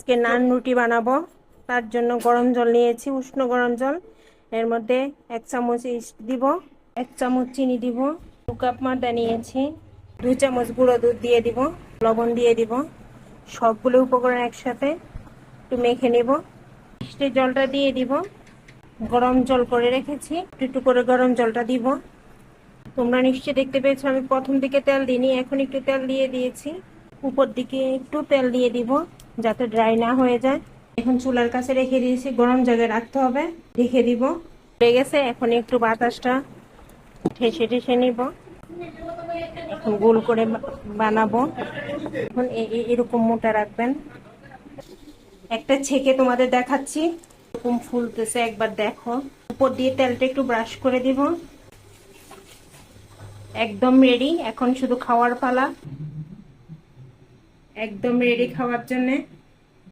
আজকে নান রুটি বানাবো, তার জন্য গরম জল নিয়েছি, উষ্ণ গরম জল। এর মধ্যে 1 চামচ ইস্ট দিব, 1 চামচ চিনি দিব, 2 কাপ ময়দা নিয়েছি, 2 চামচ গুঁড়ো দুধ দিয়ে দিব, লবণ দিয়ে দিব। সবগুলো উপকরণ একসাথে একটু মেখে নেব। ইস্টের জলটা দিয়ে দিব, গরম জল করে রেখেছি, একটু একটু করে গরম জলটা দিব। তোমরা নিশ্চয়ই দেখতে পেয়েছো আমি প্রথম দিকে তেল দিইনি, এখন একটু তেল দিয়ে দিয়েছি। উপর দিকে একটু তেল দিয়ে দিব যাতে ড্রাই না হয়ে যায়। এখন চুলার কাছে রেখে দিয়েছি, গরম জায়গায় রাখতে হবে, রেখে দিব। হয়ে গেছে, এখন একটু বাতাসটা ঠেসে ঠেসে নিব। এখন গোল করে বানাবো। এখন এরকম মোটা রাখবেন। একটা ছেঁকে তোমাদের দেখাচ্ছি, এরকম ফুলতেছে, একবার দেখো। উপর দিয়ে তেলটা একটু ব্রাশ করে দিব। একদম রেডি, এখন শুধু খাওয়ার পালা। একদম রেডি খাওয়ার জন্য।